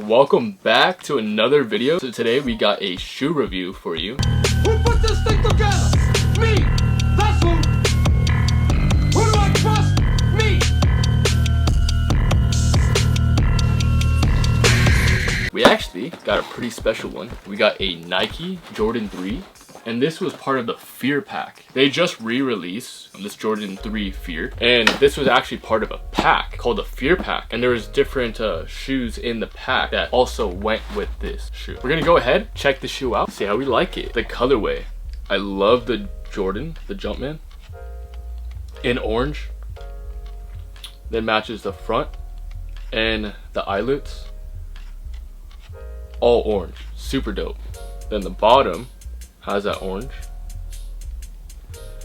welcome back to another video. So today we got a shoe review for you. Who put this thing together? Me! That's who! Who do I trust? Me! We actually got a pretty special one. We got a Nike Jordan 3. And this was part of the Fear pack. They just re-released this Jordan 3 Fear. And this was actually part of a pack called the Fear pack. And there was different shoes in the pack that also went with this shoe. We're gonna go ahead, check the shoe out, see how we like it. The colorway. I love the Jordan, the Jumpman, in orange. That matches the front and the eyelets. All orange, super dope. Then the bottom has that orange.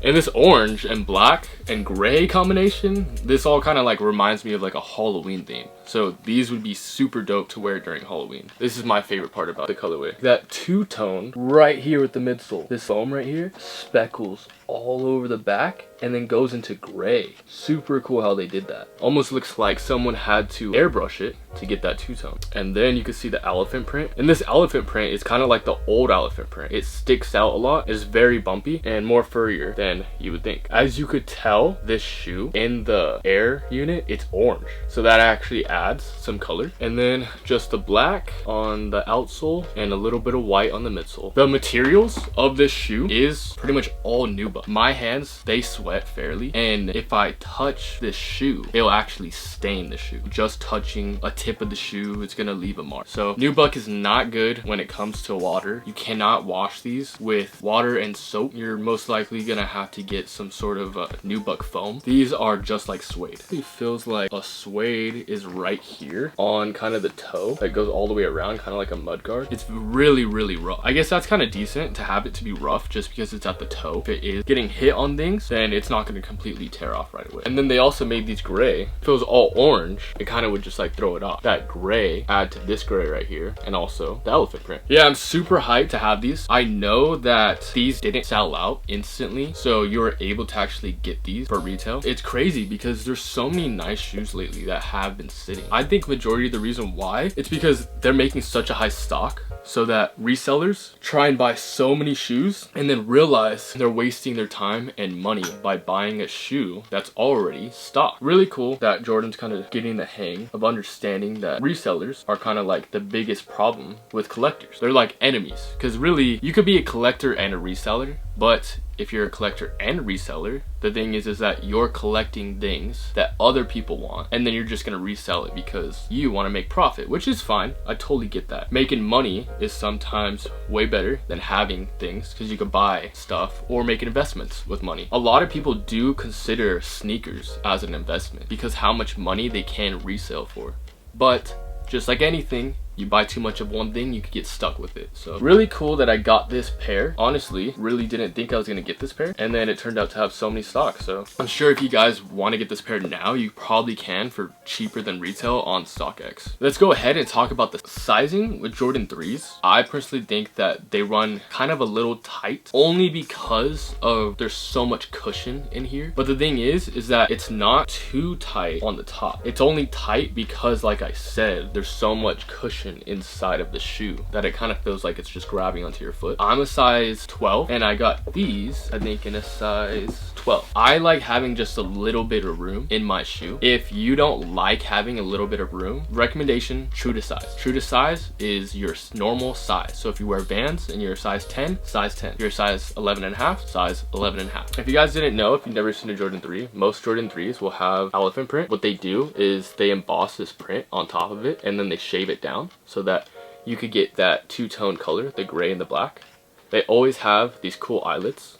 And this orange and black and gray combination, this all kind of like reminds me of like a Halloween theme. So these would be super dope to wear during Halloween. This is my favorite part about the colorway. That two-tone right here with the midsole. This foam right here, speckles all over the back and then goes into gray. Super cool how they did that. Almost looks like someone had to airbrush it to get that two-tone. And then you can see the elephant print. And this elephant print is kind of like the old elephant print. It sticks out a lot. It's very bumpy and more furrier than you would think. As you could tell, this shoe in the air unit, it's orange. So that actually adds some color. And then just the black on the outsole and a little bit of white on the midsole. The materials of this shoe is pretty much all nubuck. My hands, they sweat fairly. And if I touch this shoe, it'll actually stain the shoe. Just touching a tip of the shoe, it's gonna leave a mark. So nubuck is not good when it comes to water. You cannot wash these with water and soap. You're most likely gonna have to get some sort of nubuck foam. These are just like suede. It feels like a suede is right here on kind of the toe that goes all the way around, kind of like a mud guard. It's really rough. I guess that's kind of decent to have it to be rough just because it's at the toe. If it is getting hit on things, then it's not going to completely tear off right away. And then they also made these gray. If it was all orange, it kind of would just like throw it off. That gray add to this gray right here, and also the elephant print. Yeah, I'm super hyped to have these. I know that these didn't sell out instantly, so you're able to actually get these for retail. It's crazy because there's so many nice shoes lately that have been sitting. I think majority of the reason why, it's because they're making such a high stock so that resellers try and buy so many shoes and then realize they're wasting their time and money by buying a shoe that's already stocked. Really cool that Jordan's kind of getting the hang of understanding that resellers are kind of like the biggest problem with collectors. They're like enemies, because really you could be a collector and a reseller, but if you're a collector and a reseller, the thing is that you're collecting things that other people want, and then you're just gonna resell it because you want to make profit, which is fine. I totally get that. Making money is sometimes way better than having things, because you can buy stuff or make investments with money. A lot of people do consider sneakers as an investment because how much money they can resell for. But just like anything, you buy too much of one thing, you could get stuck with it. So really cool that I got this pair. Honestly, really didn't think I was gonna get this pair, and then it turned out to have so many stocks. So I'm sure if you guys want to get this pair now, you probably can for cheaper than retail on StockX. Let's go ahead and talk about the sizing with Jordan 3s. I personally think that they run kind of a little tight, only because of there's so much cushion in here. But the thing is that it's not too tight on the top. It's only tight because, like I said, there's so much cushion inside of the shoe that it kind of feels like it's just grabbing onto your foot. I'm a size 12 and I got these I think in a size 12. I like having just a little bit of room in my shoe. If you don't like having a little bit of room, recommendation, true to size. True to size is your normal size. So if you wear Vans and you're a size 10, size 10. If you're a size 11 and a half, size 11 and a half. If you guys didn't know, if you've never seen a Jordan 3, most Jordan 3s will have elephant print. What they do is they emboss this print on top of it and then they shave it down so that you could get that two-tone color, the gray and the black. They always have these cool eyelets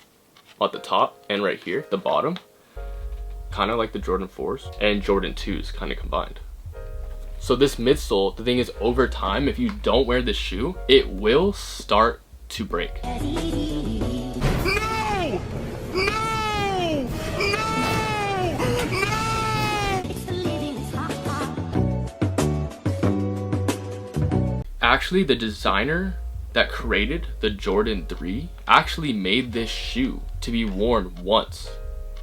at the top and right here, the bottom, kind of like the Jordan 4s and Jordan 2s kind of combined. So this midsole, the thing is, over time, if you don't wear this shoe, it will start to break. Actually, the designer that created the Jordan 3 actually made this shoe to be worn once.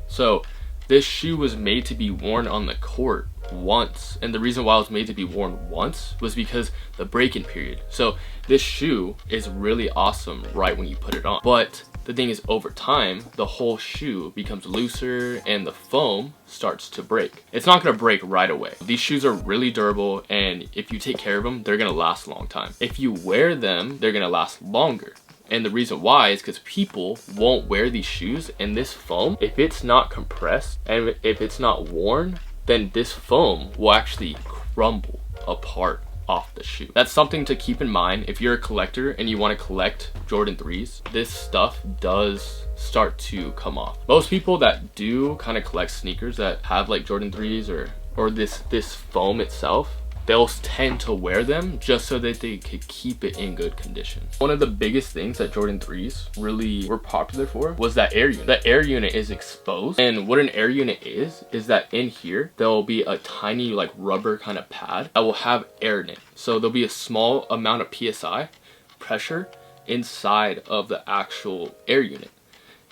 So this shoe was made to be worn on the court once, and the reason why it was made to be worn once was because the break-in period. So this shoe is really awesome right when you put it on, but the thing is, over time, the whole shoe becomes looser and the foam starts to break. It's not gonna break right away. These shoes are really durable, and if you take care of them, they're gonna last a long time. If you wear them, they're gonna last longer. And the reason why is because people won't wear these shoes, and this foam, if it's not compressed and if it's not worn, then this foam will actually crumble apart off the shoe. That's something to keep in mind if you're a collector and you want to collect Jordan 3s. This stuff does start to come off. Most people that do kind of collect sneakers that have like Jordan 3s or this foam itself, they'll tend to wear them just so that they could keep it in good condition. One of the biggest things that Jordan 3s really were popular for was that air unit. The air unit is exposed, and what an air unit is that in here, there'll be a tiny like rubber kind of pad that will have air in it. So there'll be a small amount of PSI pressure inside of the actual air unit.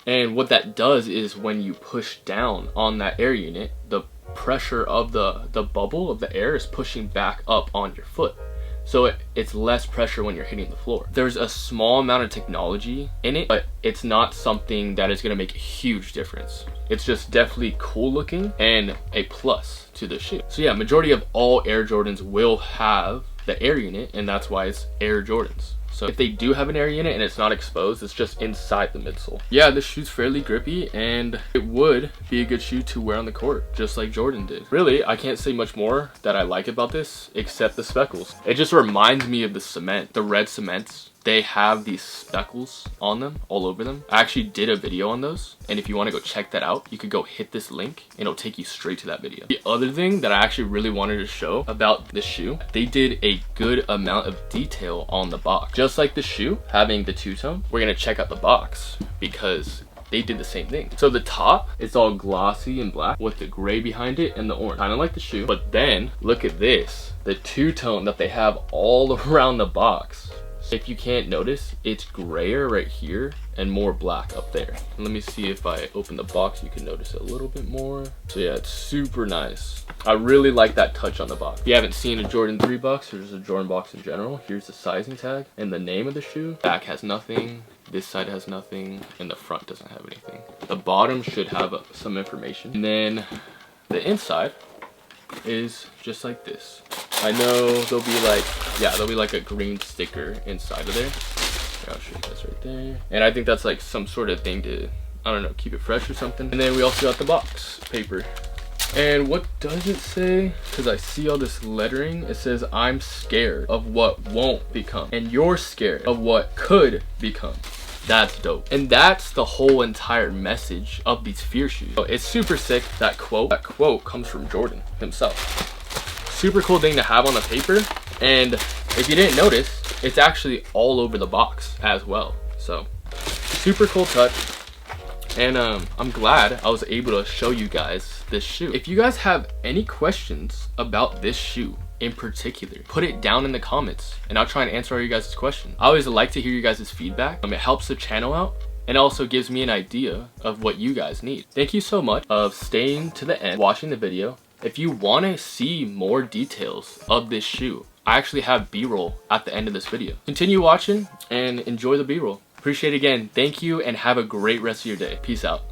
And what that does is when you push down on that air unit, the pressure of the bubble of the air is pushing back up on your foot, so it's less pressure when you're hitting the floor. There's a small amount of technology in it, but it's not something that is going to make a huge difference. It's just definitely cool looking and a plus to the shoe. So yeah, majority of all Air Jordans will have the air unit, and that's why it's Air Jordans. So if they do have an air unit and it's not exposed, it's just inside the midsole. Yeah, this shoe's fairly grippy, and it would be a good shoe to wear on the court, just like Jordan did. Really, I can't say much more that I like about this, except the speckles. It just reminds me of the cement, the red cements. They have these speckles on them, all over them. I actually did a video on those, and if you want to go check that out, you could go hit this link and it'll take you straight to that video. The other thing that I actually really wanted to show about this shoe, they did a good amount of detail on the box. Just like the shoe having the two-tone, we're gonna check out the box because they did the same thing. So the top, it's all glossy and black with the gray behind it and the orange, kind of like the shoe. But then look at this, the two-tone that they have all around the box. If you can't notice, it's grayer right here and more black up there. And let me see if I open the box, you can notice it a little bit more. So yeah, it's super nice. I really like that touch on the box. If you haven't seen a Jordan 3 box or just a Jordan box in general, here's the sizing tag and the name of the shoe. Back has nothing, this side has nothing, and the front doesn't have anything. The bottom should have some information. And then the inside is just like this. I know there'll be like a green sticker inside of there. Here, I'll show you guys right there. And I think that's like some sort of thing to, I don't know, keep it fresh or something. And then we also got the box paper. And what does it say? Because I see all this lettering. It says, I'm scared of what won't become, and you're scared of what could become. That's dope. And that's the whole entire message of these Fear shoes. So it's super sick. That quote comes from Jordan himself. Super cool thing to have on the paper, and if you didn't notice, it's actually all over the box as well. So super cool touch, and I'm glad I was able to show you guys this shoe. If you guys have any questions about this shoe in particular, put it down in the comments and I'll try and answer all you guys' questions. I always like to hear you guys' feedback. It helps the channel out and also gives me an idea of what you guys need. Thank you so much of staying to the end, watching the video. If you want to see more details of this shoe, I actually have B-roll at the end of this video. Continue watching and enjoy the B-roll. Appreciate it again. Thank you and have a great rest of your day. Peace out.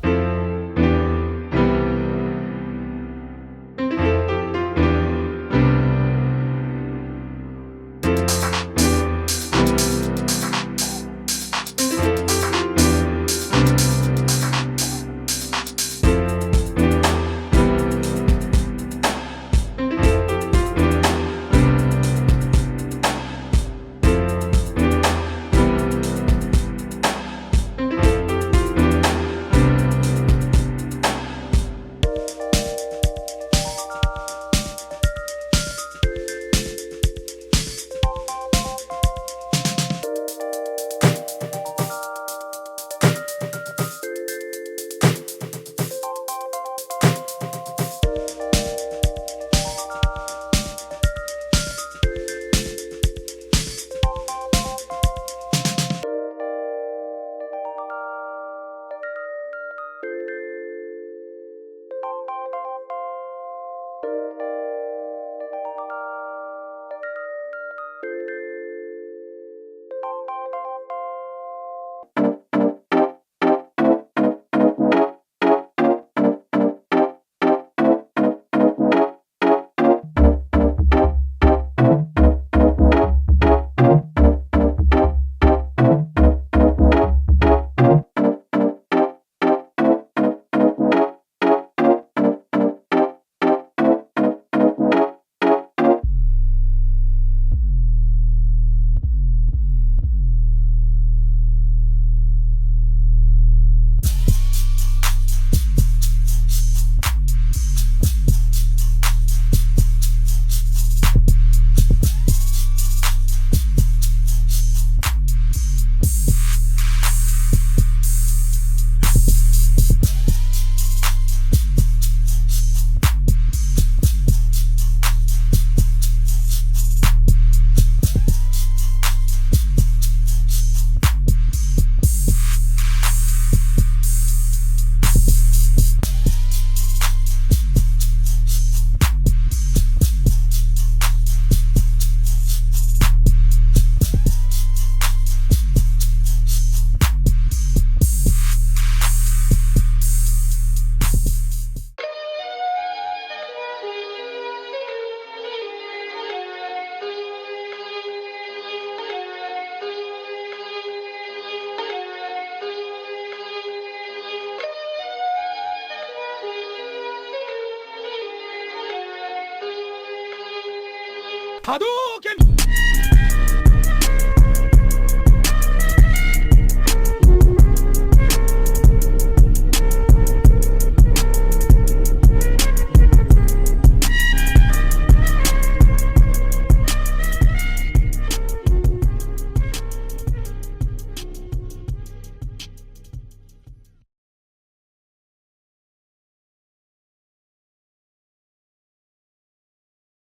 Hadouken!